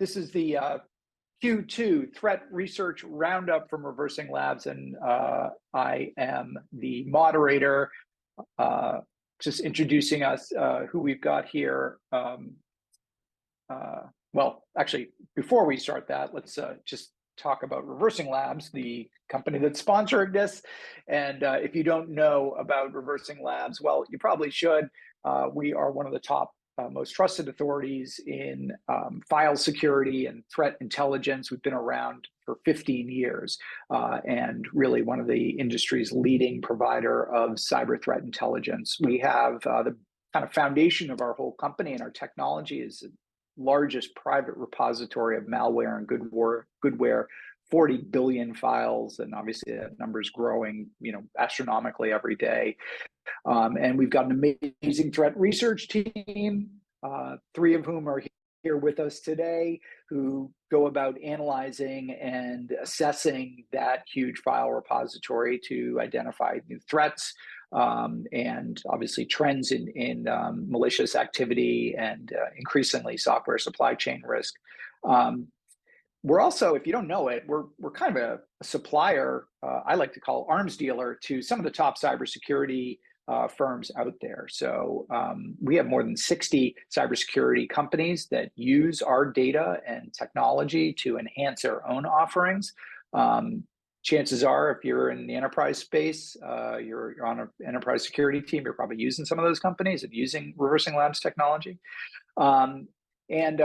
This is the Q2 Threat Research Roundup from Reversing Labs, and I am the moderator. Just introducing us, who we've got here. Well, actually, before we start that, let's just talk about Reversing Labs, the company that's sponsoring this. And if you don't know about Reversing Labs, well, you probably should. We are one of the top most trusted authorities in file security and threat intelligence. We've been around for 15 years and really one of the industry's leading provider of cyber threat intelligence. We have the kind of foundation of our whole company and our technology is the largest private repository of malware and goodware, 40 billion files, and obviously that number is growing, astronomically every day. And we've got an amazing threat research team, three of whom are here with us today, who go about analyzing and assessing that huge file repository to identify new threats and obviously trends in malicious activity and increasingly software supply chain risk. We're also, if you don't know it, we're kind of a supplier, I like to call arms dealer to some of the top cybersecurity firms out there. So we have more than 60 cybersecurity companies that use our data and technology to enhance their own offerings. Chances are, if you're in the enterprise space, you're on an enterprise security team, you're probably using some of those companies and using Reversing Labs technology. And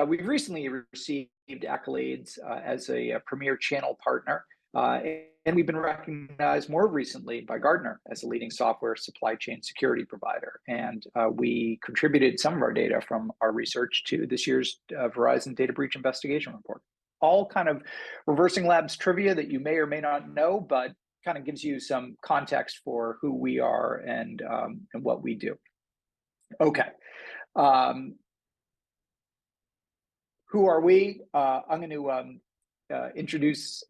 we've recently received accolades as a premier channel partner. And we've been recognized more recently by Gartner as a leading software supply chain security provider. And we contributed some of our data from our research to this year's Verizon Data Breach Investigation Report. All kind of Reversing Labs trivia that you may or may not know, but kind of gives you some context for who we are and what we do. Okay. Who are we? I'm going to introduce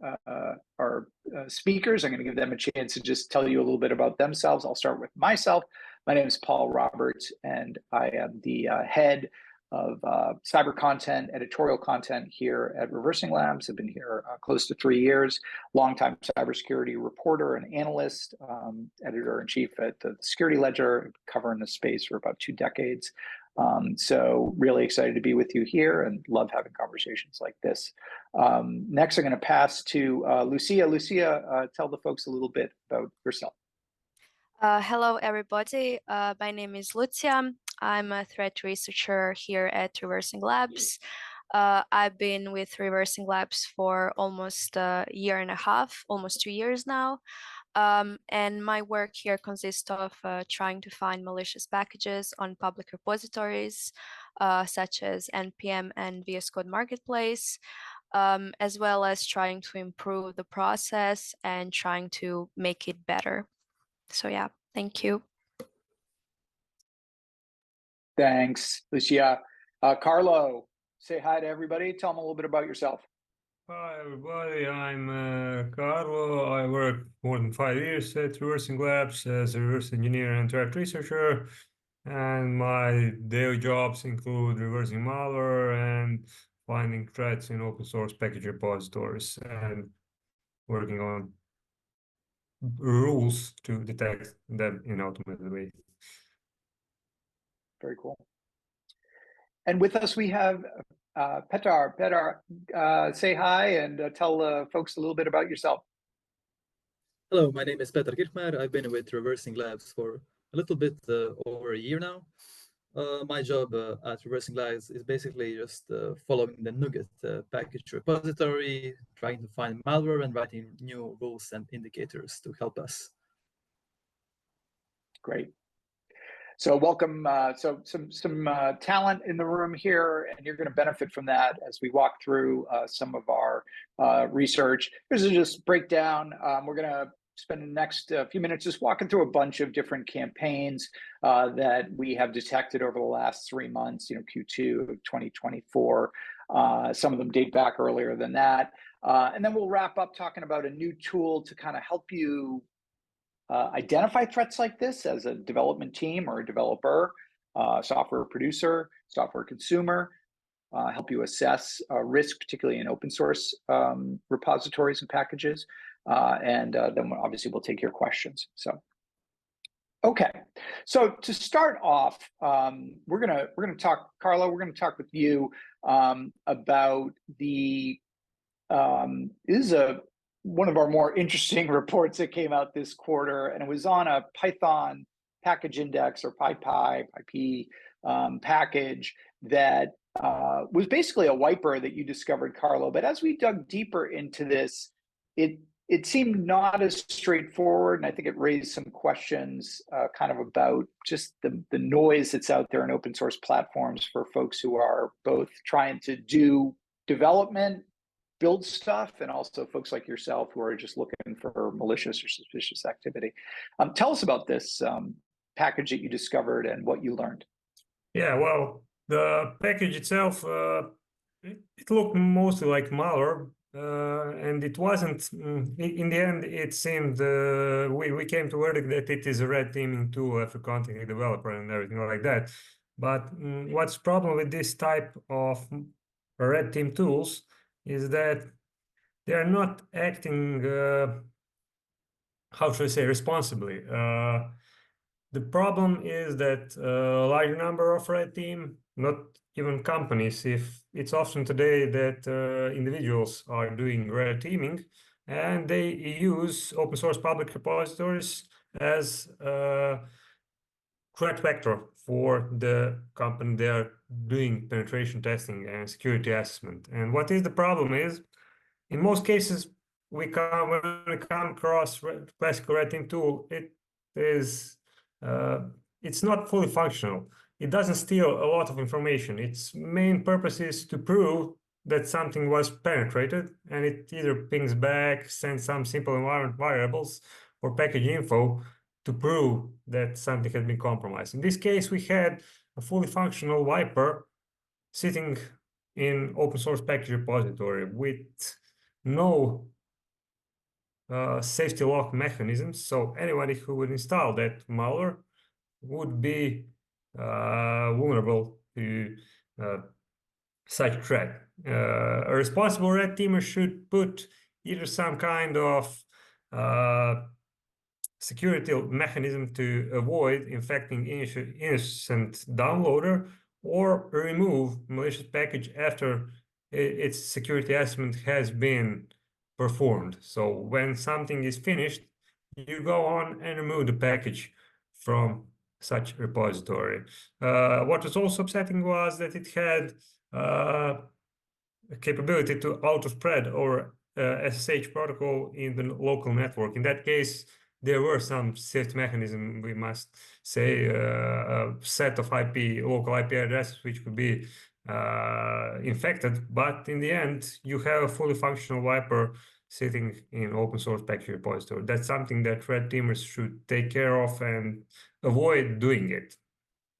our speakers. I'm going to give them a chance to just tell you a little bit about themselves. I'll start with myself. My name is Paul Roberts, and I am the head of cyber content, editorial content here at Reversing Labs. I've been here close to 3 years, longtime cybersecurity reporter and analyst, editor-in-chief at the Security Ledger, covering the space for about 2 decades. So really excited to be with you here and love having conversations like this. Next, I'm going to pass to Lucija. Lucija, tell the folks a little bit about yourself. Hello, everybody. My name is Lucija. I'm a threat researcher here at Reversing Labs. I've been with Reversing Labs for almost a year and a half, almost 2 years now. And my work here consists of trying to find malicious packages on public repositories, such as NPM and VS Code Marketplace, as well as trying to improve the process and trying to make it better. So yeah, thank you. Thanks, Lucija. Karlo, say hi to everybody. Tell them a little bit about yourself. Hi, everybody. I'm Karlo. I worked more than 5 years at Reversing Labs as a reverse engineer and threat researcher. And my daily jobs include reversing malware and finding threats in open source package repositories and working on rules to detect them in an automated way. Very cool. And with us, we have Petar. Petar, say hi and tell folks a little bit about yourself. Hello, my name is Petar Kirhmajer. I've been with Reversing Labs for a little bit over a year now. My job at Reversing Labs is basically just following the Nugget package repository, trying to find malware and writing new rules and indicators to help us. Great. So welcome, some talent in the room here, and you're going to benefit from that as we walk through some of our research. This is just breakdown. We're going to spend the next few minutes just walking through a bunch of different campaigns that we have detected over the last 3 months, Q2 of 2024. Some of them date back earlier than that. And then we'll wrap up talking about a new tool to kind of help you identify threats like this as a development team or a developer, software producer, software consumer. help you assess risk, particularly in open source repositories and packages. And then obviously we'll take your questions. So, okay. So to start off, we're gonna talk, Karlo. We're gonna talk with you about the this is one of our more interesting reports that came out this quarter, and it was on a Python package index, or PyPy package that was basically a wiper that you discovered, Karlo. But as we dug deeper into this, it seemed not as straightforward, and I think it raised some questions kind of about just the noise that's out there in open source platforms for folks who are both trying to do development, build stuff, and also folks like yourself who are just looking for malicious or suspicious activity. Tell us about this package that you discovered and what you learned. Yeah, well, the package itself, it looked mostly like malware, and it wasn't. In the end, it seemed we came to verdict that it is a red teaming tool after contacting a developer and everything like that. But what's the problem with this type of red team tools is that they are not acting, how should I say, responsibly. The problem is that a large number of red team, not even companies, if it's often today that individuals are doing red teaming, and they use open source public repositories as a threat vector for the company they are doing penetration testing and security assessment. And what is the problem is, in most cases, when we come across classical red team tool, it is it's not fully functional. It doesn't steal a lot of information. Its main purpose is to prove that something was penetrated, and it either pings back, sends some simple environment variables or package info to prove that something has been compromised. In this case, we had a fully functional wiper sitting in open source package repository with no safety lock mechanisms, so anybody who would install that malware would be vulnerable to such threat. A responsible red teamer should put either some kind of security mechanism to avoid infecting innocent downloader, or remove malicious package after its security assessment has been performed. So when something is finished, you go on and remove the package from such repository. What was also upsetting was that it had a capability to auto-spread over SSH protocol in the local network. In that case, there were some safety mechanism, we must say, a set of local IP addresses which could be infected, but in the end, you have a fully functional wiper sitting in open source package repository. That's something that red teamers should take care of and avoid doing it.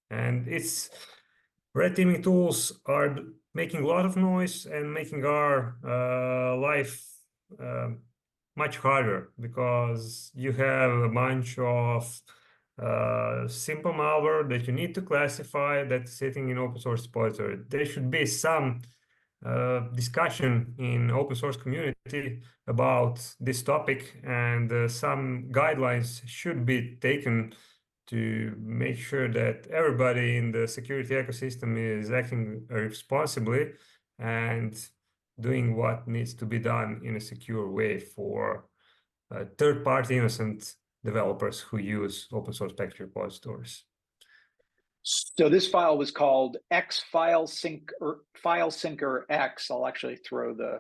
And it's red teaming tools are making a lot of noise and making our life much harder, because you have a bunch of simple malware that you need to classify that's sitting in open source repository. There should be some discussion in open source community about this topic, and some guidelines should be taken to make sure that everybody in the security ecosystem is acting responsibly and doing what needs to be done in a secure way for third-party innocent developers who use open source package repositories. So this file was called file syncer X. I'll actually throw the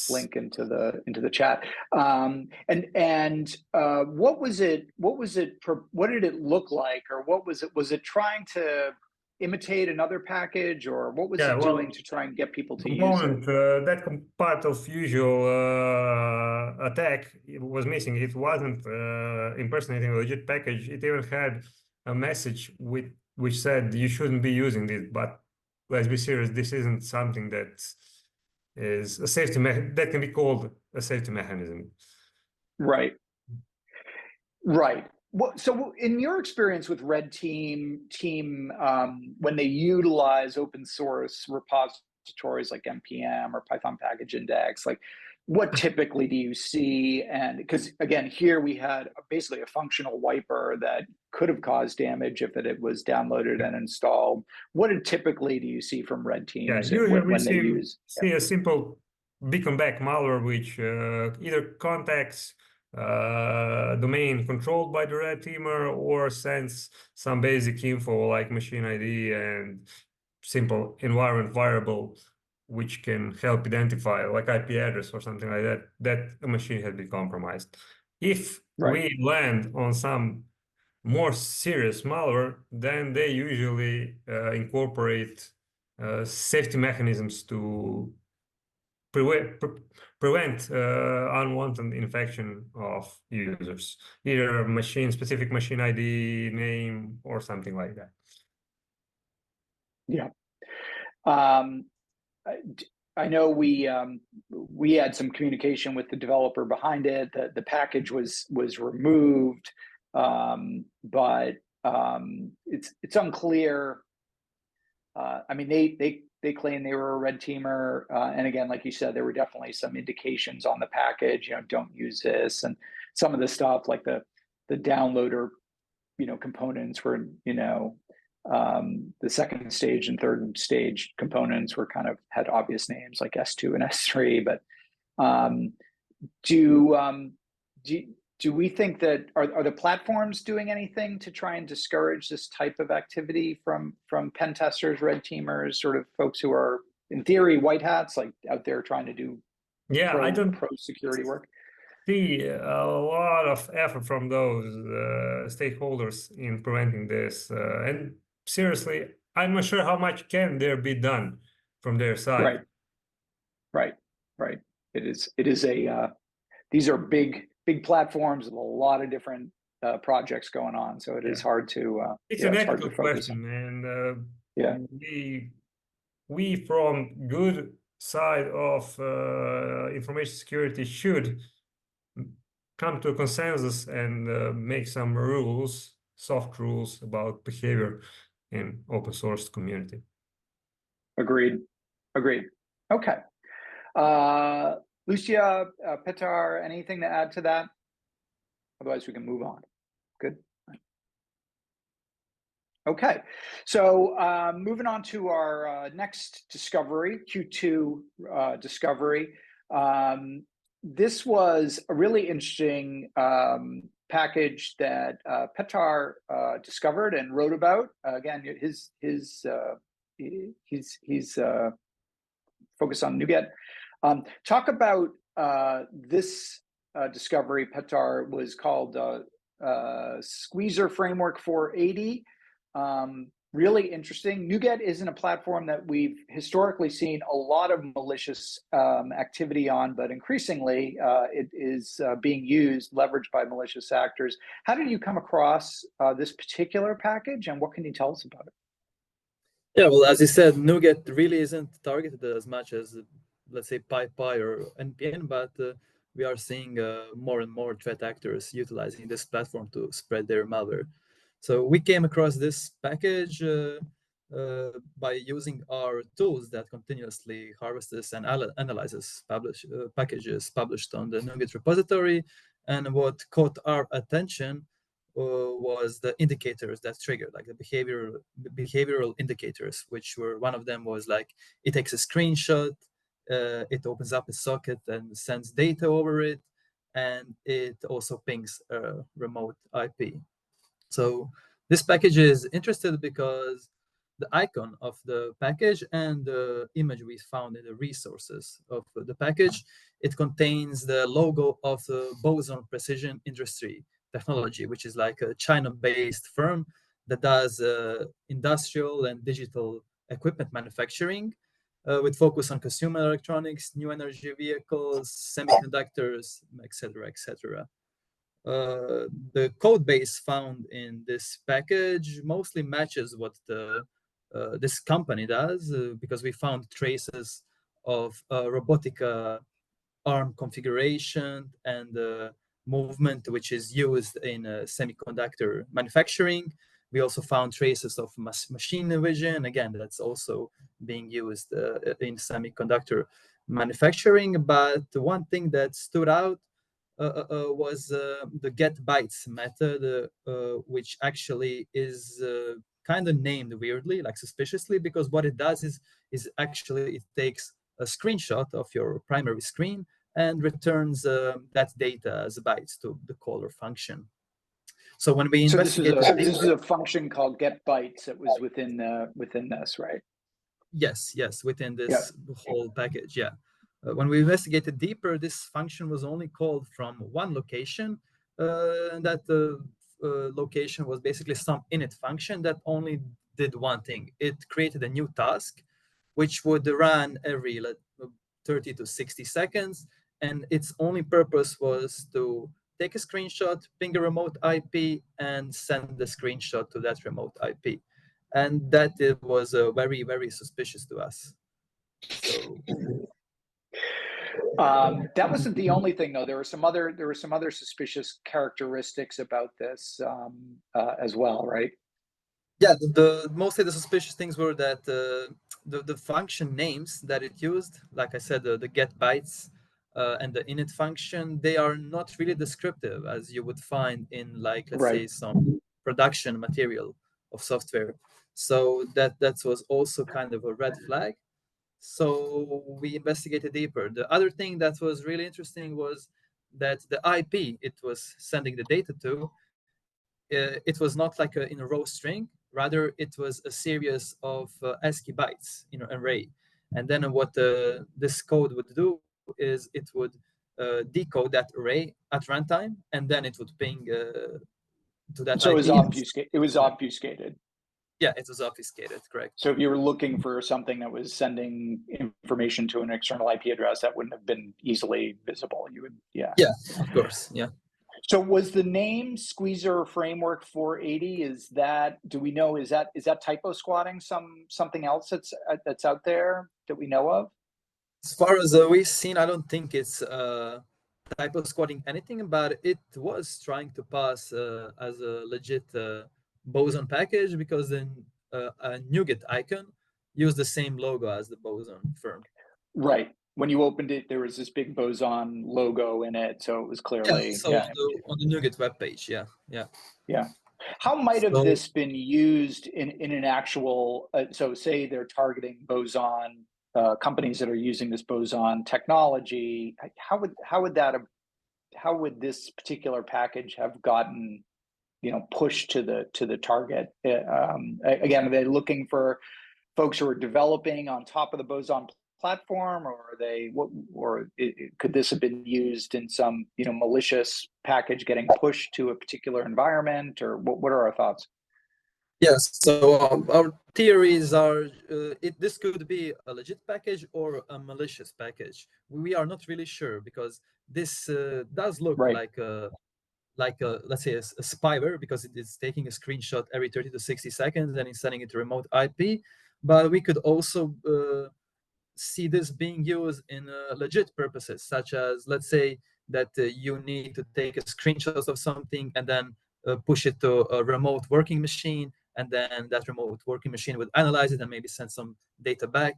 link into the chat. And what was it? What did it look like, or what was it? Was it trying to imitate another package, or what was it doing to try and get people to use it? That part of usual attack was missing. It wasn't impersonating a legit package. It even had a message which said you shouldn't be using this. But let's be serious, this isn't something that is a safety that can be called a safety mechanism. Right. Right. So in your experience with red team when they utilize open source repositories like npm or Python package index? Like, what typically do you see? And because again, here we had basically a functional wiper that could have caused damage if it was downloaded and installed. What typically do you see from red teams when they see a simple beacon back malware which either contacts domain controlled by the red teamer or sends some basic info like machine ID and simple environment variable which can help identify like IP address or something like that, that a machine has been compromised. If we land on some more serious malware, then they usually incorporate safety mechanisms to prevent unwanted infection of users, either specific machine ID, name, or something like that. Yeah. I know we had some communication with the developer behind it. The package was removed, but it's unclear. I mean, they claim they were a red teamer, and again, like you said, there were definitely some indications on the package. You know, don't use this, and some of the stuff like the downloader, components were, the second stage and third stage components were had obvious names like S2 and S3. But do we think that are the platforms doing anything to try and discourage this type of activity from pen testers, red teamers, sort of folks who are in theory white hats, like out there trying to do pro security work? See a lot of effort from those stakeholders in preventing this, and seriously, I'm not sure how much can there be done from their side. Right. It is a these are big platforms with a lot of different projects going on, so it is hard to. It's an ethical question, and we from good side of information security should come to a consensus and make some rules, soft rules about behavior in open source community. Agreed. Okay. Lucija, Petar, anything to add to that? Otherwise, we can move on. Good. Okay. So moving on to our next discovery, Q2 discovery. This was a really interesting package that Petar discovered and wrote about. Again, he's focused on NuGet. Talk about this discovery, Petar, was called Squeezer Framework 480. Really interesting. NuGet isn't a platform that we've historically seen a lot of malicious activity on, but increasingly it is being used, leveraged by malicious actors. How did you come across this particular package, and what can you tell us about it? Yeah, well, as you said, NuGet really isn't targeted as much as, let's say, PyPy or NPN, but we are seeing more and more threat actors utilizing this platform to spread their malware. So we came across this package by using our tools that continuously harvests and analyzes packages published on the NuGet repository. And what caught our attention was the indicators that triggered, like the behavioral indicators, which were, one of them was like, it takes a screenshot, it opens up a socket and sends data over it, and it also pings a remote IP. So this package is interesting because the icon of the package and the image we found in the resources of the package, it contains the logo of the Boson Precision Industry Technology, which is like a China-based firm that does industrial and digital equipment manufacturing with focus on consumer electronics, new energy vehicles, semiconductors, etc., etc. The code base found in this package mostly matches what this company does because we found traces of robotic arm configuration and movement, which is used in semiconductor manufacturing. We also found traces of machine vision. Again, that's also being used in semiconductor manufacturing. But the one thing that stood out was the get bytes method, which actually is kind of named weirdly, like suspiciously, because what it does is actually it takes a screenshot of your primary screen and returns that data as bytes to the caller function. So when we investigated, this is a function called get bytes that was within this, right? Yes, within this whole package, yeah. When we investigated deeper, this function was only called from one location, and that location was basically some init function that only did one thing. It created a new task, which would run every 30 to 60 seconds, and its only purpose was to take a screenshot, ping a remote IP, and send the screenshot to that remote IP. And that it was very, very suspicious to us. So that wasn't the only thing, though. There were some other suspicious characteristics about this as well, right? Yeah, mostly the suspicious things were that the function names that it used, like I said, the get bytes and the init function, they are not really descriptive as you would find in, like, let's say, some production material of software. So that was also kind of a red flag. So we investigated deeper. The other thing that was really interesting was that the IP it was sending the data to, it was not like in a raw string. Rather, it was a series of ASCII bytes in an array. And then what this code would do is it would decode that array at runtime, and then it would ping to that So IP. it was obfuscated. Yeah, it was obfuscated, correct. So if you were looking for something that was sending information to an external IP address, that wouldn't have been easily visible. You would, yeah. Yeah, of course, yeah. So was the name Squeezer Framework 480? Do we know, is that typo squatting something else that's out there that we know of? As far as we've seen, I don't think it's typo squatting anything, but it was trying to pass as a legit boson package, because then a NuGet icon used the same logo as the boson firm. Right. When you opened it, there was this big boson logo in it, so it was clearly on the NuGet webpage. Yeah. How might have this been used in an actual? So say they're targeting boson companies that are using this boson technology. How would this particular package have gotten, pushed to the target? Again, are they looking for folks who are developing on top of the boson platform, or could this have been used in some malicious package getting pushed to a particular environment, or what are our thoughts? Yes, so our theories are this could be a legit package or a malicious package. We are not really sure, because this does look like a let's say a spyware, because it is taking a screenshot every 30 to 60 seconds and it's sending it to remote IP. But we could also see this being used in legit purposes, such as, let's say that you need to take a screenshot of something and then push it to a remote working machine, and then that remote working machine would analyze it and maybe send some data back.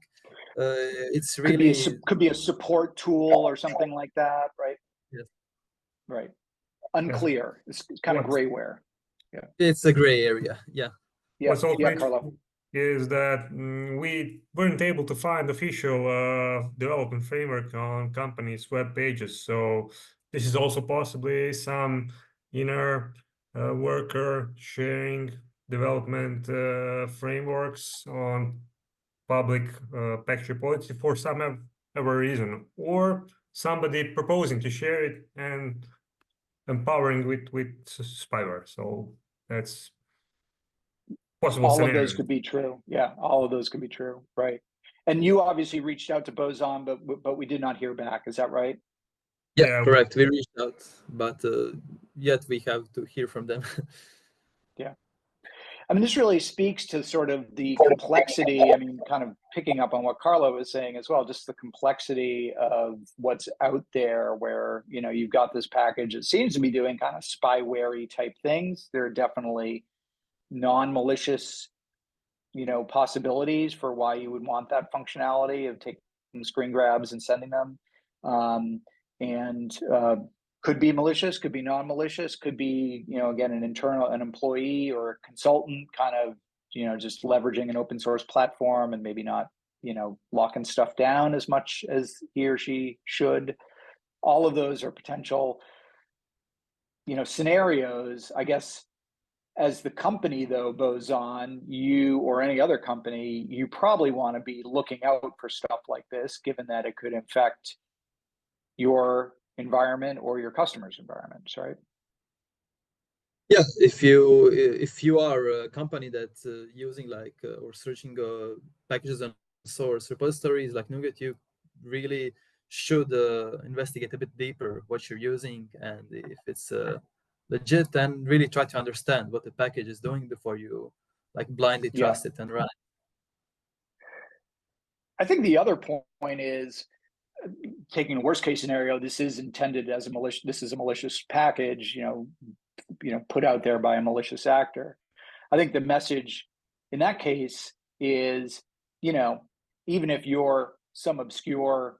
It's really could be a support tool or something like that, right? Yes. Right. Unclear. It's kind of grayware. Yeah. It's a gray area. Yeah. Yeah. Karlo. Is that we weren't able to find official development framework on companies' web pages. So this is also possibly some inner worker sharing development frameworks on public package repository for some ever reason, or somebody proposing to share it and empowering with spyware. So that's possible all scenario. of those could be true. Yeah, all of those could be true. Right. And you obviously reached out to Boson, but we did not hear back. Is that right? Yeah, correct. We reached out, but yet we have to hear from them. Yeah. I mean, this really speaks to sort of the complexity. I mean, kind of picking up on what Karlo was saying as well, just the complexity of what's out there, where, you've got this package that seems to be doing kind of spyware-y type things. There are definitely non-malicious, possibilities for why you would want that functionality of taking screen grabs and sending them. And could be malicious, could be non-malicious, could be, again, an employee or a consultant kind of, just leveraging an open source platform and maybe not, locking stuff down as much as he or she should. All of those are potential, scenarios. I guess as the company, though, Bozon, you or any other company, you probably want to be looking out for stuff like this, given that it could infect your environment or your customers' environments, right? Yeah, if you are a company that's using or searching packages on source repositories like NuGet, you really should investigate a bit deeper what you're using, and if it's legit, and really try to understand what the package is doing before you blindly trust it and run it. I think the other point is, taking a worst case scenario, this is intended as a malicious package, put out there by a malicious actor. I think the message in that case is, even if you're some obscure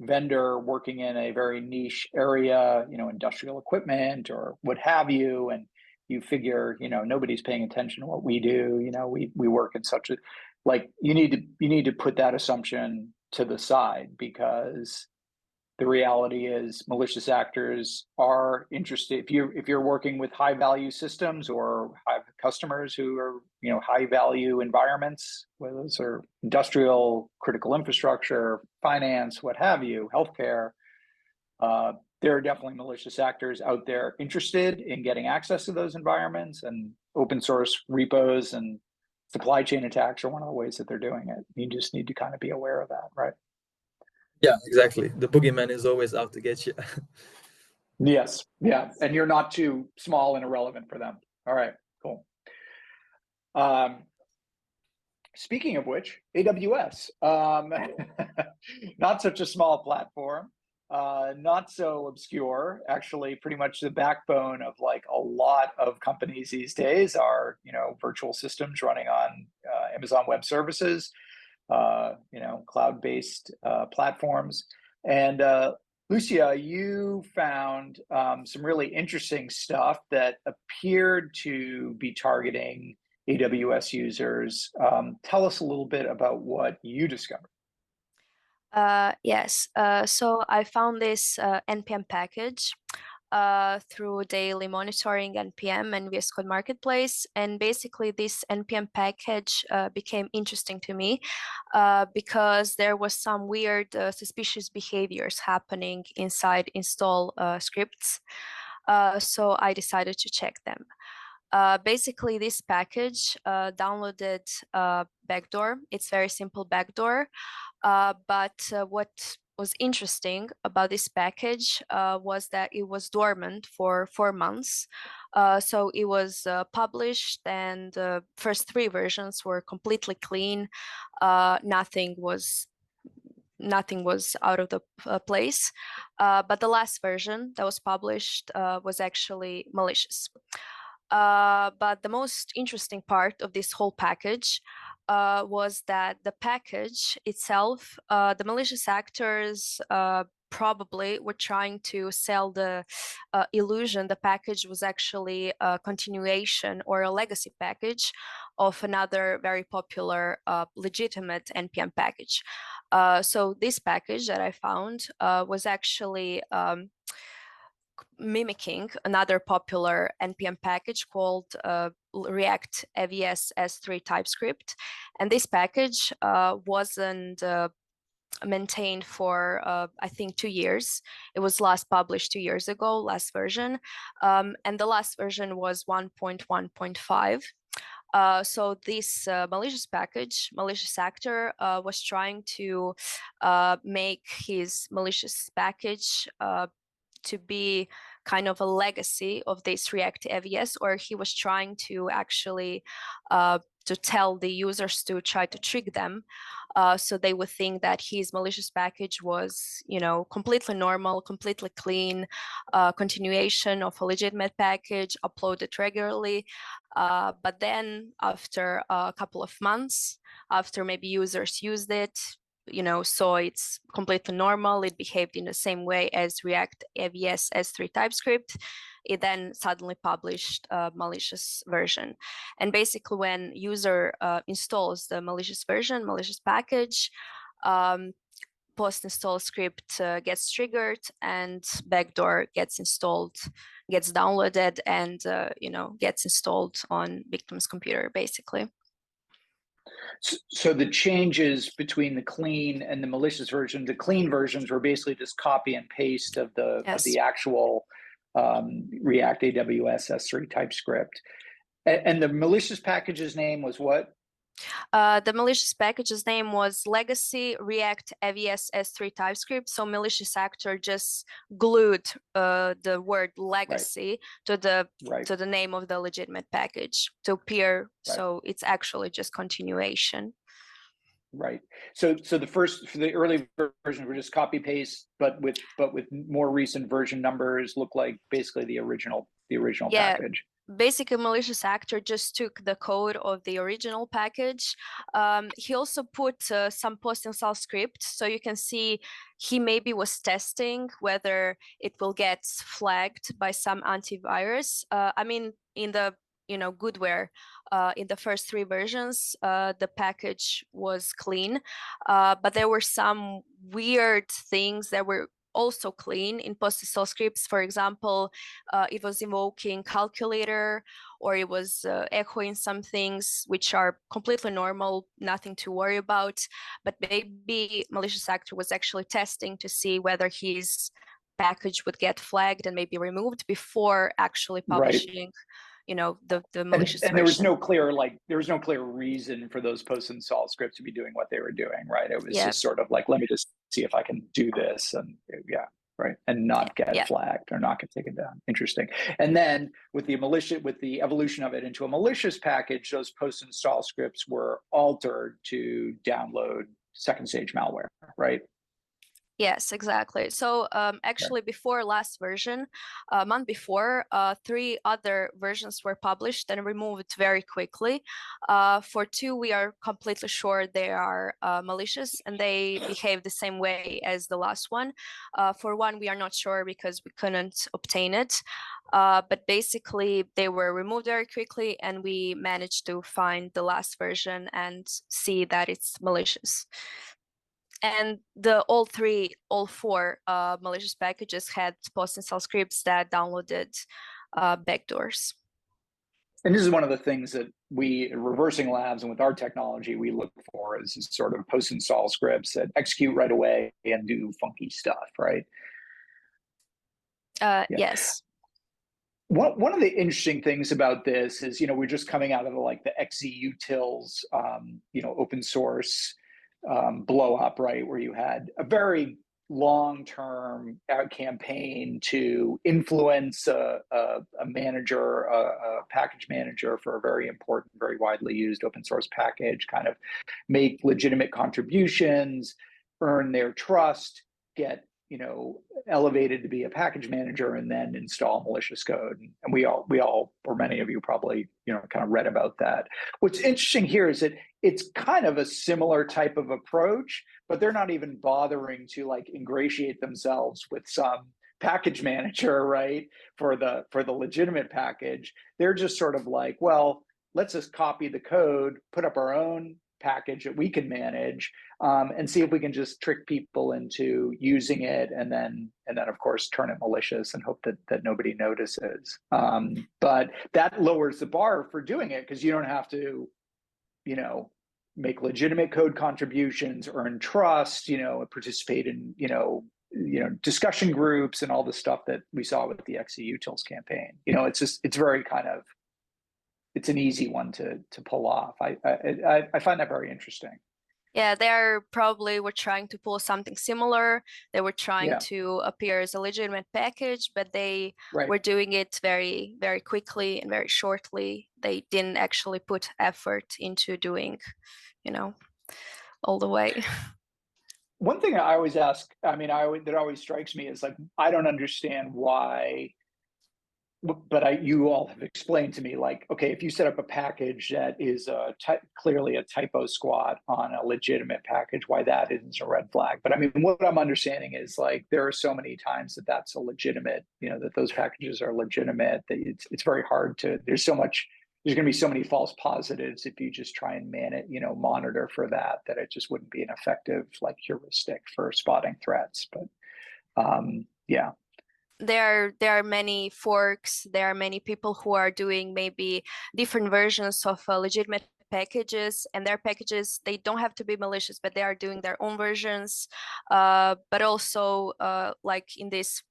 vendor working in a very niche area, industrial equipment or what have you, and you figure, nobody's paying attention to what we do, we work in such a, you need to put that assumption to the side, because the reality is malicious actors are interested. If you're working with high value systems or have customers who are, high value environments, whether those are industrial, critical infrastructure, finance, what have you, healthcare, there are definitely malicious actors out there interested in getting access to those environments, and open source repos and supply chain attacks are one of the ways that they're doing it. You just need to kind of be aware of that, right? Yeah, exactly. The boogeyman is always out to get you. Yes. Yeah. And you're not too small and irrelevant for them. All right, cool. Speaking of which, AWS, not such a small platform, not so obscure, actually pretty much the backbone of a lot of companies these days are, virtual systems running on Amazon Web Services, cloud-based platforms. And Lucija, you found some really interesting stuff that appeared to be targeting AWS users. Tell us a little bit about what you discovered. Yes, so I found this NPM package through daily monitoring NPM and VS Code Marketplace. And basically this NPM package became interesting to me because there was some weird suspicious behaviors happening inside install scripts. So I decided to check them. Basically this package downloaded backdoor. It's very simple backdoor. But what was interesting about this package was that it was dormant for 4 months. So it was published, and the first 3 versions were completely clean. Nothing was out of the place. But the last version that was published was actually malicious. But the most interesting part of this whole package was that the package itself, the malicious actors probably were trying to sell the illusion the package was actually a continuation or a legacy package of another very popular legitimate NPM package. So this package that I found was actually mimicking another popular NPM package called React AVS S3 TypeScript. And this package wasn't maintained for, I think, 2 years. It was last published 2 years ago, last version. And the last version was 1.1.5. So this malicious actor was trying to make his malicious package to be kind of a legacy of this React AVS, or he was trying to actually to tell the users to try to trick them, so they would think that his malicious package was, completely normal, completely clean, continuation of a legitimate package uploaded regularly. But then after a couple of months, after maybe users used it, saw it's completely normal, it behaved in the same way as React AVS S3 TypeScript, it then suddenly published a malicious version. And basically when user installs the malicious version, malicious package, post-install script gets triggered and backdoor gets installed, gets downloaded, and gets installed on victim's computer, basically. So the changes between the clean and the malicious version, the clean versions were basically just copy and paste of the actual React AWS S3 TypeScript. And the malicious package's name was what? The malicious package's name was Legacy React AVS S3 TypeScript. So malicious actor just glued the word legacy to the name of the legitimate package to appear. So it's actually just continuation. Right. So for the early versions were just copy paste, but with more recent version numbers look like basically the original package. Basically, malicious actor just took the code of the original package. He also put some post-install script, so you can see he maybe was testing whether it will get flagged by some antivirus. I mean, in the goodware, in the first 3 versions, the package was clean, but there were some weird things that were also clean in post-install scripts. For example, it was invoking calculator, or it was echoing some things which are completely normal, nothing to worry about. But maybe malicious actor was actually testing to see whether his package would get flagged and maybe removed before actually publishing the malicious version. And there was no clear reason for those post-install scripts to be doing what they were doing, right? It was just sort of like, let me just see if I can do this, and and not get flagged or not get taken down. Interesting. And then with the evolution of it into a malicious package, those post-install scripts were altered to download second stage malware, right? Yes, exactly. So actually, before last version, a month before, 3 other versions were published and removed very quickly. For 2, we are completely sure they are malicious and they behave the same way as the last one. For 1, we are not sure because we couldn't obtain it. But basically, they were removed very quickly, and we managed to find the last version and see that it's malicious. And all 4 malicious packages had post-install scripts that downloaded backdoors. And this is one of the things that we at ReversingLabs and with our technology we look for is sort of post-install scripts that execute right away and do funky stuff, right? Yes. One of the interesting things about this is, we're just coming out of the xz-utils, open source blow up, right, where you had a very long-term campaign to influence a manager, a package manager for a very important, very widely used open source package, kind of make legitimate contributions, earn their trust, get elevated to be a package manager, and then install malicious code. And we all, or many of you probably, kind of read about that. What's interesting here is that it's kind of a similar type of approach, but they're not even bothering to ingratiate themselves with some package manager, right? For the legitimate package. They're just sort of like, well, let's just copy the code, put up our own package that we can manage, and see if we can just trick people into using it, and then of course turn it malicious and hope that nobody notices. But that lowers the bar for doing it, because you don't have to, make legitimate code contributions, earn trust, participate in, discussion groups and all the stuff that we saw with the xz-utils campaign. It's very kind of, it's an easy one to pull off. I find that very interesting. Yeah, they probably were trying to pull something similar. They were trying to appear as a legitimate package, but they were doing it very, very quickly and very shortly. They didn't actually put effort into doing, all the way. One thing I always ask, that always strikes me is like, I don't understand why, but you all have explained to me, like, okay, if you set up a package that is clearly a typo squat on a legitimate package, why that isn't a red flag. But I mean, what I'm understanding is like, there are so many times that that's a legitimate, that those packages are legitimate, that it's very hard to, there's going to be so many false positives if you just try and monitor for that it just wouldn't be an effective like heuristic for spotting threats. But yeah. There are many forks. There are many people who are doing maybe different versions of legitimate packages, and their packages, they don't have to be malicious, but they are doing their own versions. But also, like in this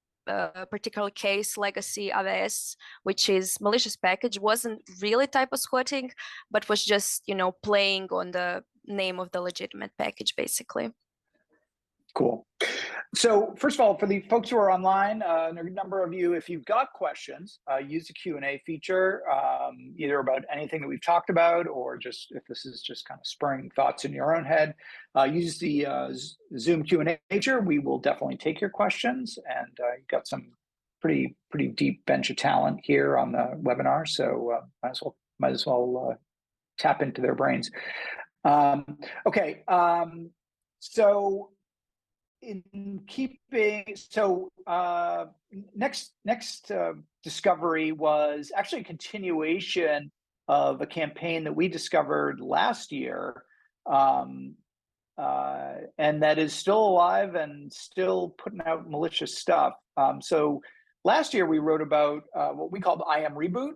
particular case, legacy AWS, which is malicious package, wasn't really typo squatting, but was just playing on the name of the legitimate package, basically. Cool. So first of all, for the folks who are online, a number of you, if you've got questions, use the Q&A feature, either about anything that we've talked about, or just if this is just kind of spurring thoughts in your own head, use the Zoom Q&A feature. We will definitely take your questions, and you've got some pretty deep bench of talent here on the webinar, so might as well tap into their brains. Okay, so next discovery was actually a continuation of a campaign that we discovered last year, and that is still alive and still putting out malicious stuff. So last year we wrote about what we called IM Reboot,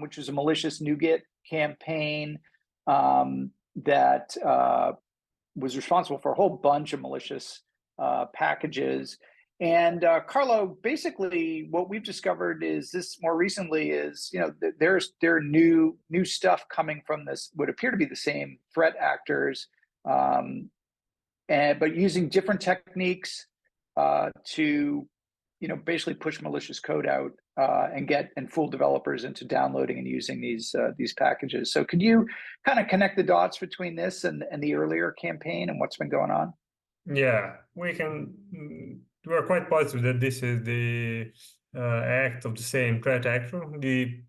which was a malicious NuGet campaign that was responsible for a whole bunch of malicious packages. And Karlo, basically what we've discovered is this more recently is, there are new stuff coming from this, would appear to be the same threat actors, but using different techniques to, basically push malicious code out and fool developers into downloading and using these packages. So could you kind of connect the dots between this and the earlier campaign and what's been going on? Yeah, we're quite positive that this is the act of the same threat actor. We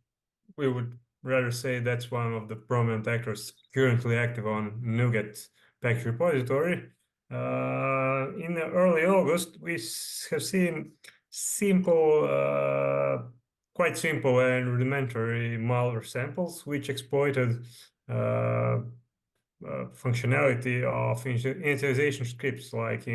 would rather say that's one of the prominent actors currently active on NuGet package repository. In early August, we have seen quite simple and rudimentary malware samples, which exploited functionality of initialization scripts like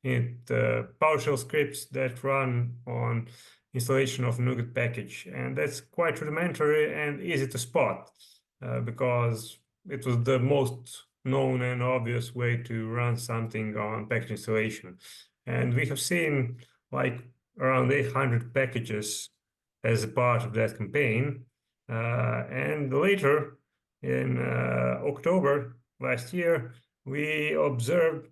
PowerShell scripts that run on installation of NuGet package. And that's quite rudimentary and easy to spot because it was the most known and obvious way to run something on package installation. And we have seen like around 800 packages as a part of that campaign. And later, in October last year, we observed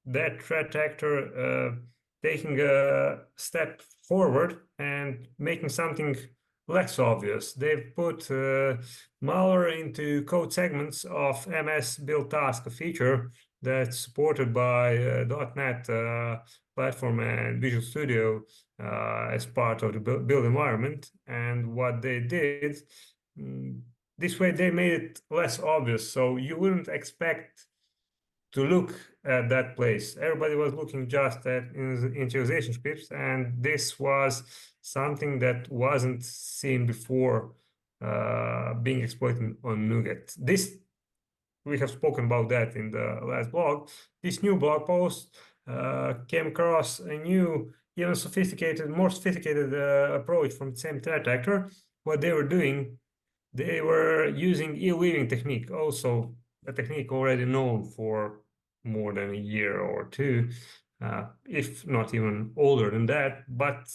that threat actor taking a step forward and making something less obvious. They've put malware into code segments of MS build task, a feature that's supported by .NET platform and Visual Studio as part of the build environment. And what they did, this way they made it less obvious, so you wouldn't expect to look at that place. Everybody was looking just at initialization scripts, and this was something that wasn't seen before being exploited on NuGet. We have spoken about that in the last blog. This new blog post came across a new, even more sophisticated approach from the same threat actor. What they were doing, they were using e-leaving technique, also a technique already known for more than a year or two, if not even older than that, but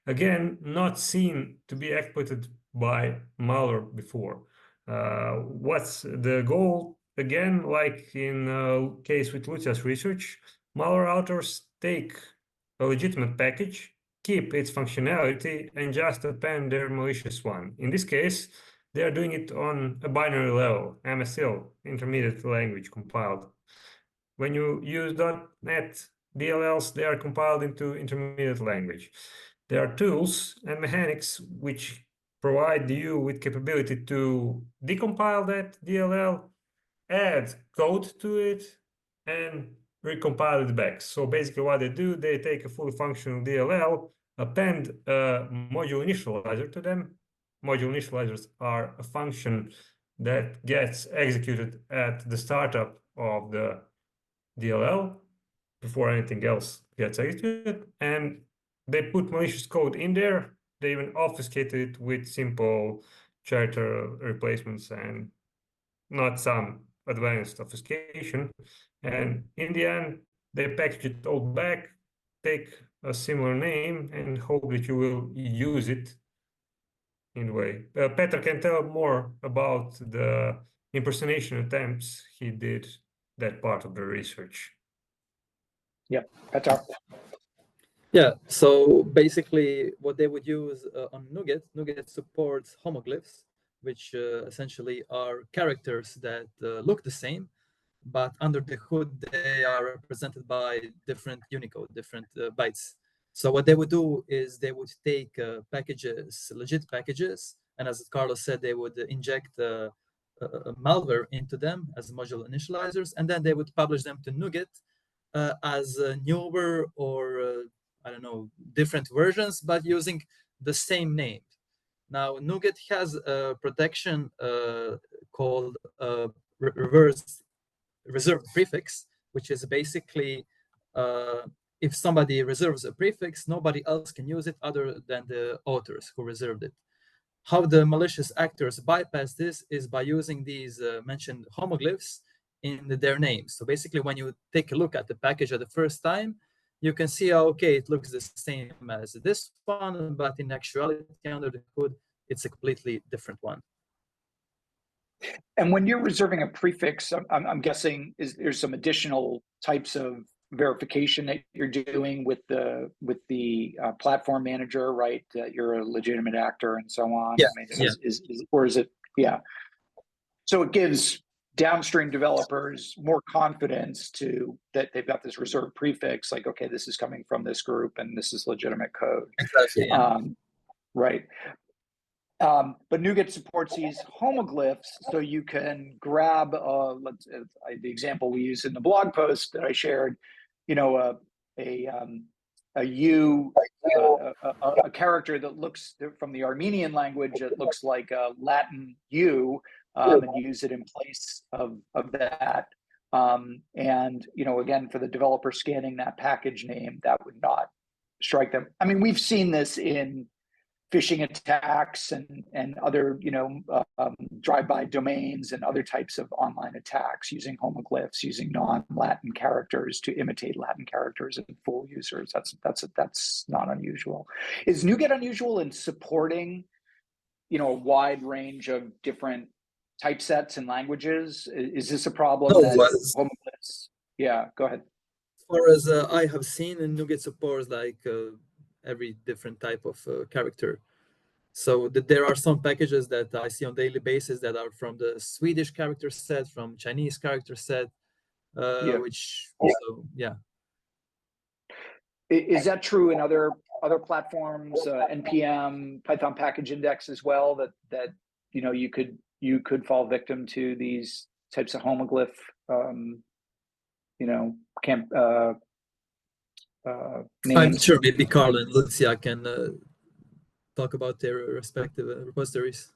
again, not seen to be exploited by malware before. What's the goal? again, like in case with Lucija's research, malware authors take a legitimate package, keep its functionality, and just append their malicious one. In this case, they are doing it on a binary level, MSL, intermediate language compiled. When you use .NET DLLs, they are compiled into intermediate language. There are tools and mechanics which provide you with capability to decompile that DLL, add code to it, and recompile it back. So basically what they do, they take a fully functional DLL, append a module initializer to them. Module initializers are a function that gets executed at the startup of the DLL before anything else gets executed, and they put malicious code in there. They even obfuscate it with simple character replacements and not some advanced obfuscation. And in the end, they package it all back, take a similar name, and hope that you will use it in a way. Petar can tell more about the impersonation attempts he did that part of the research. Yep, Petar. Yeah, so basically what they would use on NuGet supports homoglyphs, which essentially are characters that look the same, but under the hood, they are represented by different Unicode, different bytes. So what they would do is they would take packages, legit packages, and as Carlos said, they would inject malware into them as module initializers, and then they would publish them to NuGet as newer or I don't know, different versions, but using the same name. Now, NuGet has a protection called reserved prefix, which is basically if somebody reserves a prefix, nobody else can use it other than the authors who reserved it. How the malicious actors bypass this is by using these mentioned homoglyphs in their names. So basically, when you take a look at the package at the first time, you can see, okay, it looks the same as this one, but in actuality, under the hood, it's a completely different one. And when you're reserving a prefix, I'm guessing there's some additional types of verification that you're doing with the platform manager, right? That you're a legitimate actor and so on. Yeah. I mean, or is it? Yeah. So it gives downstream developers more confidence that they've got this reserved prefix, like, okay, this is coming from this group and this is legitimate code. Exactly. Yeah. Right. But NuGet supports these homoglyphs, so you can grab the example we use in the blog post that I shared. You know, a character that looks from the Armenian language that looks like a Latin U, and use it in place of that. And you know, again, for the developer scanning that package name, that would not strike them. I mean, we've seen this in phishing attacks and other, you know, drive-by domains and other types of online attacks using homoglyphs, using non-Latin characters to imitate Latin characters and fool users. That's not unusual. Is NuGet unusual in supporting, you know, a wide range of different typesets and languages? Is this a problem that homoglyphs? Yeah, go ahead. As far as I have seen, NuGet supports like every different type of character. So there are some packages that I see on a daily basis that are from the Swedish character set, from Chinese character set, which also, yeah. Is that true in other platforms, NPM, Python package index as well? That you know, you could fall victim to these types of homoglyph, you know, names. I'm sure maybe Karlo and Lucija can talk about their respective repositories.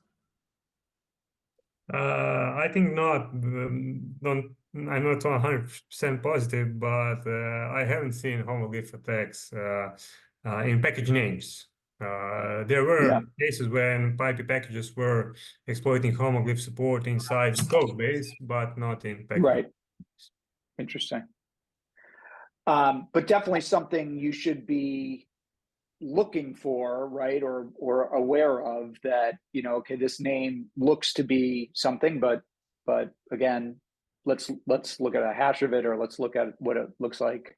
I think not. I'm not 100% positive, but I haven't seen homoglyph attacks in package names. There were cases when PyP packages were exploiting homoglyph support inside the code base, but not in package. Right. Interesting. But definitely something you should be looking for, right, or aware of, that, you know, okay, this name looks to be something, but again, let's look at a hash of it, or let's look at what it looks like.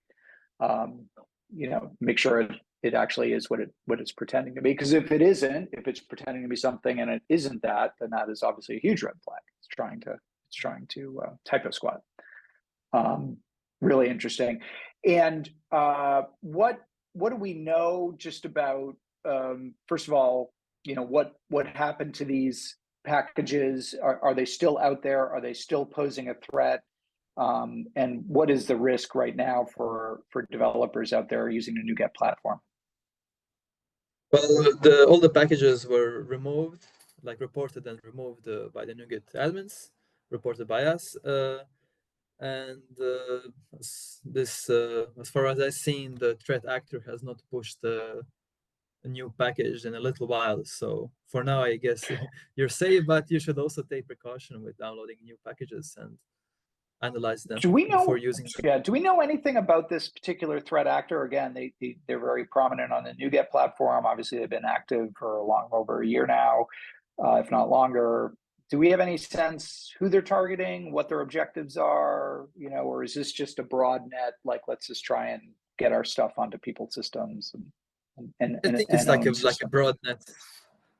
Make sure it actually is what it's pretending to be. Because if it isn't, if it's pretending to be something and it isn't that, then that is obviously a huge red flag. It's trying to typo squat. Really interesting. And what do we know just about, first of all, what happened to these packages? Are they still out there? Are they still posing a threat? And what is the risk right now for developers out there using the NuGet platform? Well, all the packages were removed, like reported and removed by the NuGet admins, reported by us. And this, as far as I've seen, the threat actor has not pushed a new package in a little while. So for now, I guess you're safe, but you should also take precaution with downloading new packages and analyze them before using them. Yeah, do we know anything about this particular threat actor? Again, they're very prominent on the NuGet platform. Obviously, they've been active for over a year now, if not longer. Do we have any sense who they're targeting, what their objectives are, or is this just a broad net, like let's just try and get our stuff onto people's systems? I think it's like a broad net.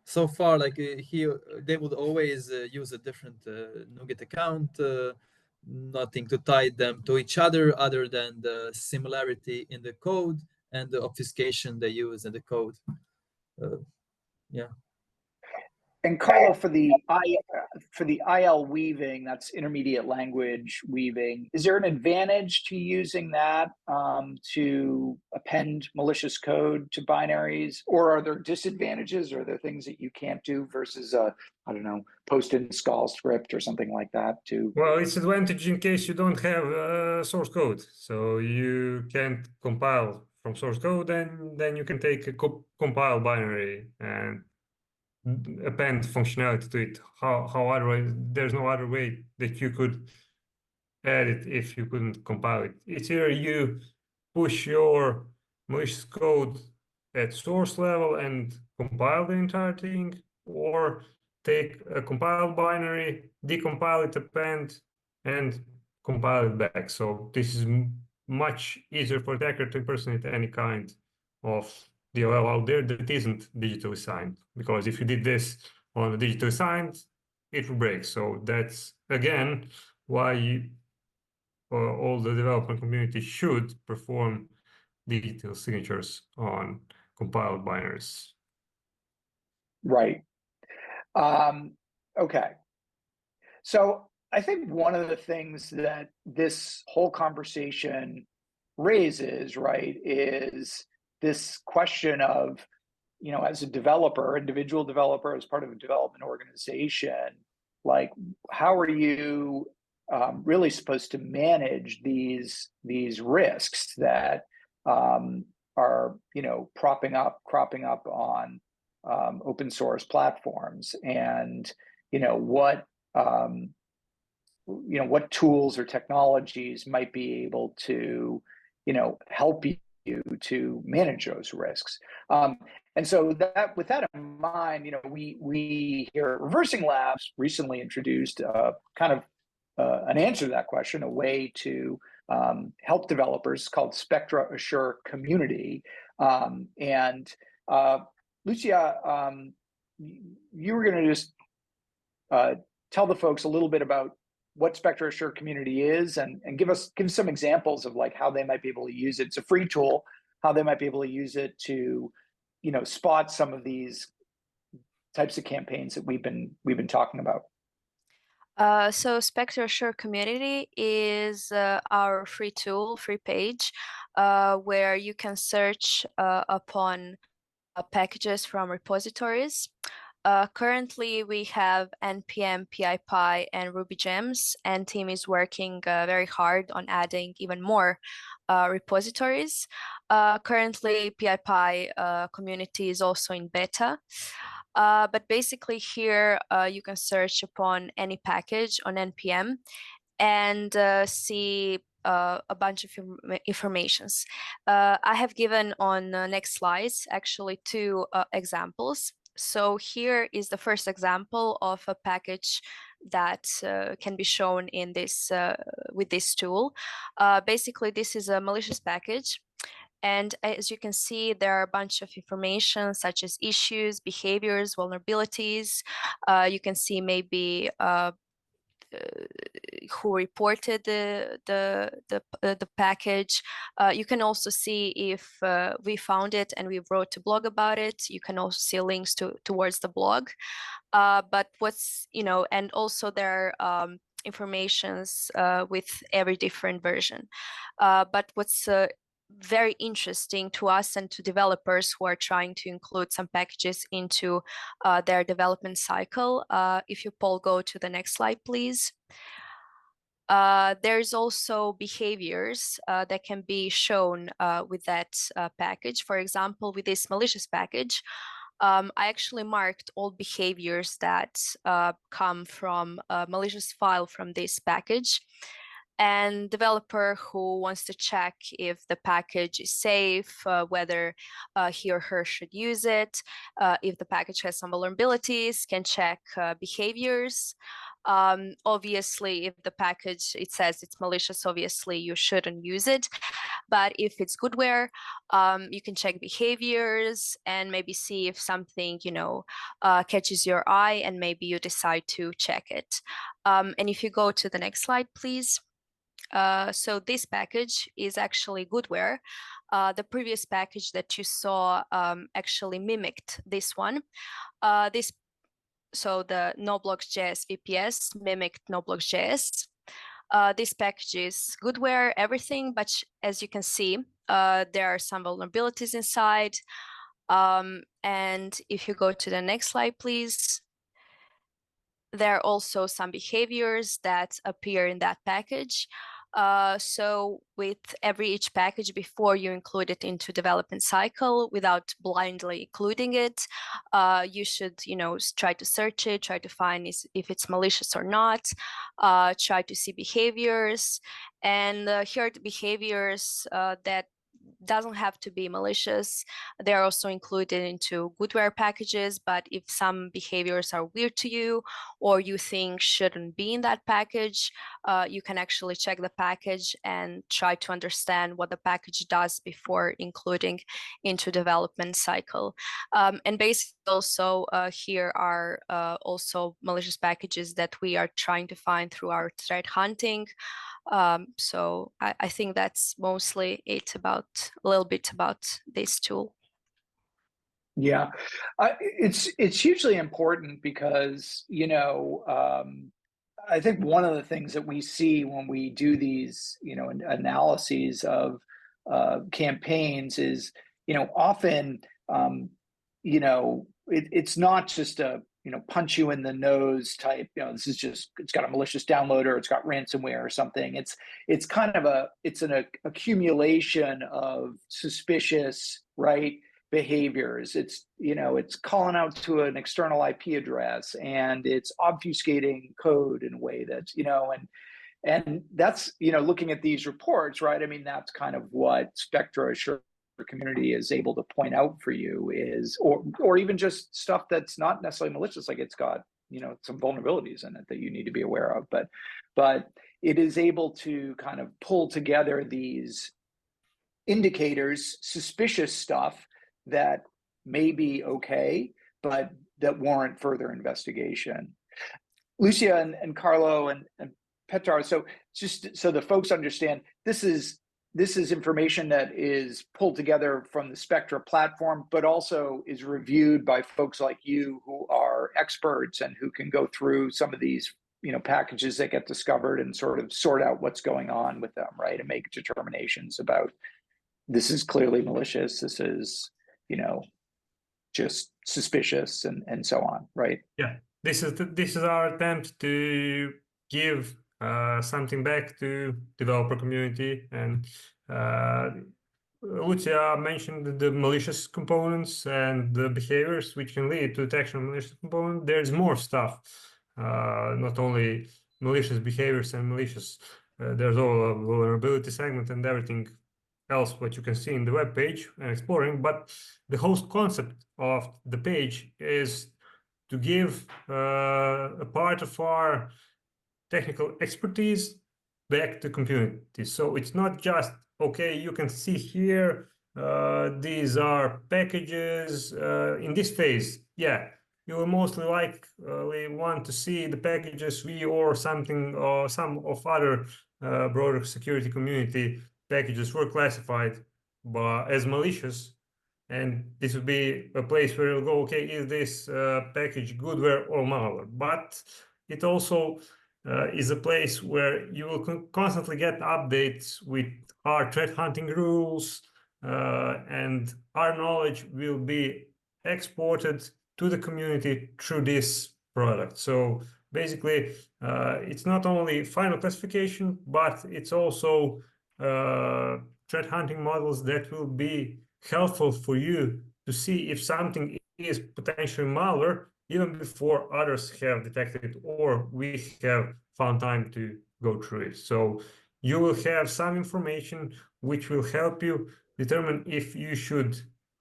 So far, they would always use a different NuGet account, nothing to tie them to each other than the similarity in the code and the obfuscation they use in the code. Yeah. And Karlo, for the IL weaving, that's intermediate language weaving, is there an advantage to using that to append malicious code to binaries, or are there disadvantages? Or are there things that you can't do versus post install script or something like that too? Well, it's advantage in case you don't have source code, so you can't compile from source code, and then you can take a compile binary and append functionality to it. How otherwise, there's no other way that you could add it if you couldn't compile it. It's either you push your malicious code at source level and compile the entire thing, or take a compiled binary, decompile it, append, and compile it back. So this is much easier for attacker to impersonate any kind of DLL out there that isn't digitally signed, because if you did this on a digitally signed, it will break. So that's again why all the development community should perform digital signatures on compiled binaries. Right. Okay. So I think one of the things that this whole conversation raises, right, is this question of, as a developer, individual developer, as part of a development organization, like, how are you really supposed to manage these risks that are, cropping up on open source platforms, and what tools or technologies might be able to help you to manage those risks. And so that, with that in mind, we here at ReversingLabs recently introduced kind of an answer to that question, a way to help developers, called Spectra Assure Community. And Lucija, you were going to just tell the folks a little bit about what Spectra Assure Community is, and give some examples of like how they might be able to use it. It's a free tool, how they might be able to use it to, spot some of these types of campaigns that we've been talking about. So Spectra Assure Community is our free tool, free page, where you can search upon packages from repositories. Currently, we have npm, PyPy, and Ruby gems, and team is working very hard on adding even more repositories. Currently, PyPy community is also in beta. But basically here, you can search upon any package on npm and see a bunch of informations. I have given on next slides actually two examples. So here is the first example of a package that can be shown in this with this tool. Basically, this is a malicious package. And as you can see, there are a bunch of information such as issues, behaviors, vulnerabilities. You can see maybe who reported the package. You can also see if we found it and we wrote a blog about it. You can also see links towards the blog. But what's, and also there are informations with every different version. But what's very interesting to us and to developers who are trying to include some packages into their development cycle. If you, Paul, go to the next slide, please. There's also behaviors that can be shown with that package. For example, with this malicious package, I actually marked all behaviors that come from a malicious file from this package. And developer who wants to check if the package is safe, whether he or her should use it, if the package has some vulnerabilities, can check behaviors. Obviously, if the package, it says it's malicious, obviously you shouldn't use it. But if it's goodware, you can check behaviors and maybe see if something, catches your eye, and maybe you decide to check it. And if you go to the next slide, please. So this package is actually goodware. The previous package that you saw actually mimicked this one. So the noblocks.js VPS mimicked noblocks.js. This package is goodware, everything, but as you can see, there are some vulnerabilities inside. And if you go to the next slide, please. There are also some behaviors that appear in that package. So with each package, before you include it into development cycle, without blindly including it, you should, try to search it, try to find if it's malicious or not, try to see behaviors. And here are the behaviors that doesn't have to be malicious. They're also included into goodware packages, but if some behaviors are weird to you or you think shouldn't be in that package, you can actually check the package and try to understand what the package does before including into development cycle. And basically also here are also malicious packages that we are trying to find through our threat hunting. So I think that's mostly it a little bit about this tool. Yeah, it's hugely important because, I think one of the things that we see when we do these, analyses of campaigns is, often, it's not just a, punch you in the nose type, this is just, it's got a malicious downloader, it's got ransomware or something. It's kind of it's an accumulation of suspicious, right, behaviors. It's, it's calling out to an external IP address, and it's obfuscating code in a way that's, and that's, looking at these reports, right? I mean, that's kind of what Spectra Assure community is able to point out for you is, or even just stuff that's not necessarily malicious, like it's got, some vulnerabilities in it that you need to be aware of, but it is able to kind of pull together these indicators, suspicious stuff that may be okay, but that warrant further investigation. Lucija and Karlo and Petar, so just so the folks understand, this is information that is pulled together from the Spectra platform, but also is reviewed by folks like you who are experts and who can go through some of these, packages that get discovered and sort of sort out what's going on with them, right? And make determinations about, this is clearly malicious, this is, just suspicious, and so on, right? Yeah, this is our attempt to give something back to developer community. And Lucija mentioned the malicious components and the behaviors which can lead to detection of malicious component. There's more stuff, not only malicious behaviors and malicious. There's all a vulnerability segment and everything else what you can see in the web page and exploring. But the whole concept of the page is to give a part of our technical expertise back to community. So it's not just, okay, you can see here, these are packages in this phase. Yeah, you will mostly likely want to see the packages or something, or some of other broader security community packages were classified as malicious. And this would be a place where you'll go, okay, is this package goodware or malware? But it also is a place where you will constantly get updates with our threat hunting rules, and our knowledge will be exported to the community through this product. So basically, it's not only final classification, but it's also threat hunting models that will be helpful for you to see if something is potentially malware even before others have detected it or we have found time to go through it. So you will have some information which will help you determine if you should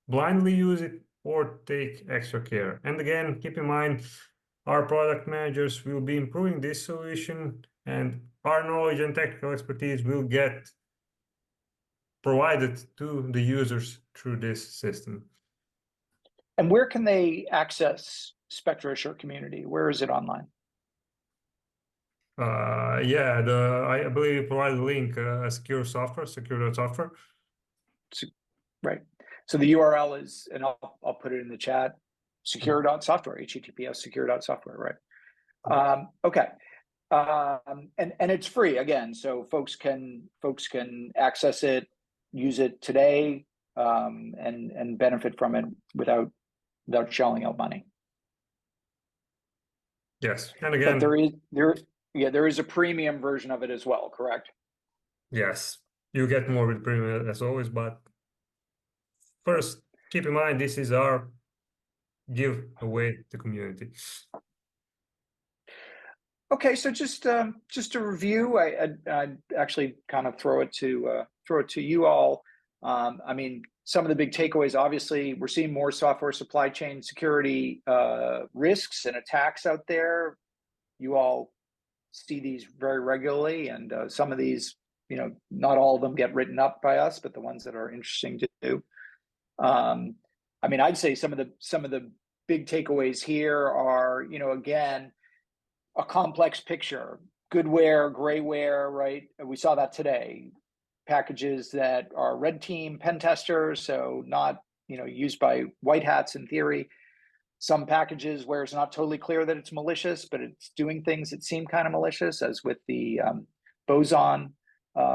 blindly use it or take extra care. And again, keep in mind, our product managers will be improving this solution, and our knowledge and technical expertise will get provided to the users through this system. And where can they access Spectra community? Where is it online? Yeah, I believe you provide a link, secure.software. Right. So the URL is, and I'll put it in the chat, secure.software, HTTPS secure.software, right? Okay. And it's free again, so folks can access it, use it today, and benefit from it without shelling out money. Yes, and again, but there is a premium version of it as well, correct? Yes, you get more with premium as always, but first keep in mind this is our give away to community. Okay, so just to review, I'd actually kind of throw it to you all. I mean, some of the big takeaways, obviously, we're seeing more software supply chain security risks and attacks out there. You all see these very regularly, and some of these, not all of them get written up by us, but the ones that are interesting to do. I mean, I'd say some of the big takeaways here are, again, a complex picture, goodware, grayware, right? We saw that today. Packages that are red team pen testers, so not used by white hats in theory. Some packages where it's not totally clear that it's malicious, but it's doing things that seem kind of malicious, as with the Boson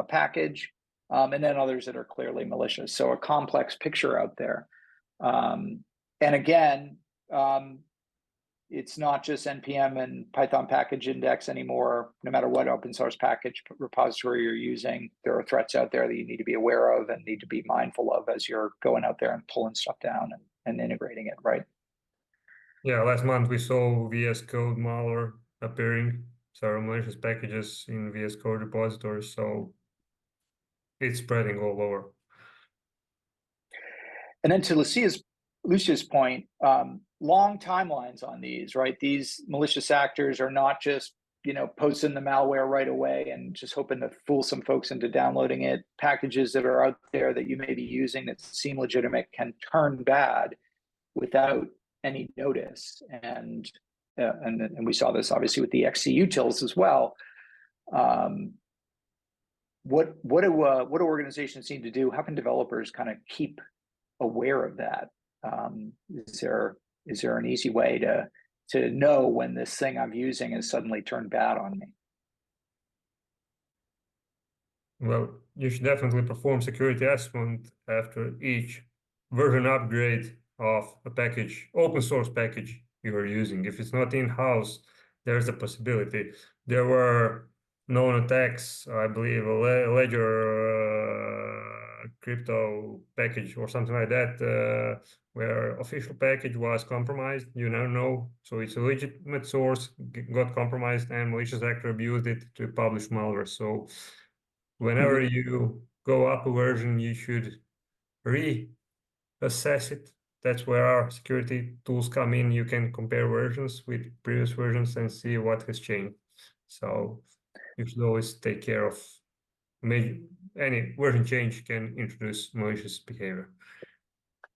package, and then others that are clearly malicious. So a complex picture out there. And again, it's not just NPM and Python package index anymore. No matter what open source package repository you're using, there are threats out there that you need to be aware of and need to be mindful of as you're going out there and pulling stuff down and integrating it, right? Yeah, last month we saw VS Code malware appearing, several malicious packages in VS Code repositories, so it's spreading all over. And then to Lucia's point, long timelines on these, right? These malicious actors are not just, posting the malware right away and just hoping to fool some folks into downloading it. Packages that are out there that you may be using that seem legitimate can turn bad without any notice. And we saw this obviously with the xz-utils as well. What do organizations need to do? How can developers kind of keep aware of that? Is there an easy way to know when this thing I'm using has suddenly turned bad on me? Well, you should definitely perform security assessment after each version upgrade of a package, open source package you are using. If it's not in-house, there's a possibility. There were known attacks, I believe, a Ledger crypto package or something like that, where official package was compromised. You never know. So it's a legitimate source, got compromised, and malicious actor abused it to publish malware. So whenever you go up a version, you should reassess it that's where our security tools come in. You can compare versions with previous versions and see what has changed. So you should always take care of any version change can introduce malicious behavior.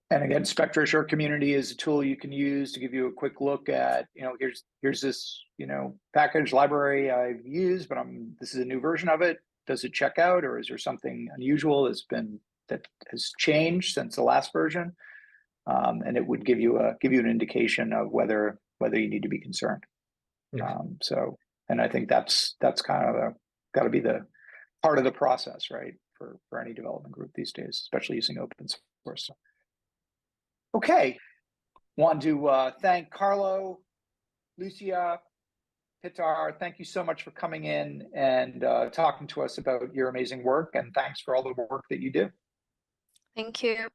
And again, Spectre Assure Community is a tool you can use to give you a quick look at, here's this, package library I've used, but this is a new version of it. Does it check out, or is there something unusual that has changed since the last version? And it would give you an indication of whether you need to be concerned. Yes. And I think that's kind of got to be the part of the process, right, for any development group these days, especially using open source. Okay, want to thank Karlo, Lucija, Petar. Thank you so much for coming in and talking to us about your amazing work, and thanks for all the work that you do. Thank you.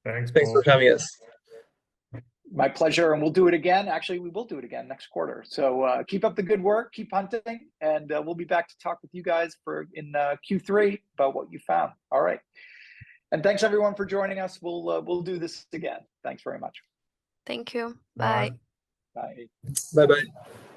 Thanks for having us. My pleasure, and we'll do it again. Actually, we will do it again next quarter. So keep up the good work, keep hunting, and we'll be back to talk with you guys in Q3 about what you found. All right. And thanks everyone for joining us. We'll do this again. Thanks very much. Thank you. Bye. Bye. Bye-bye.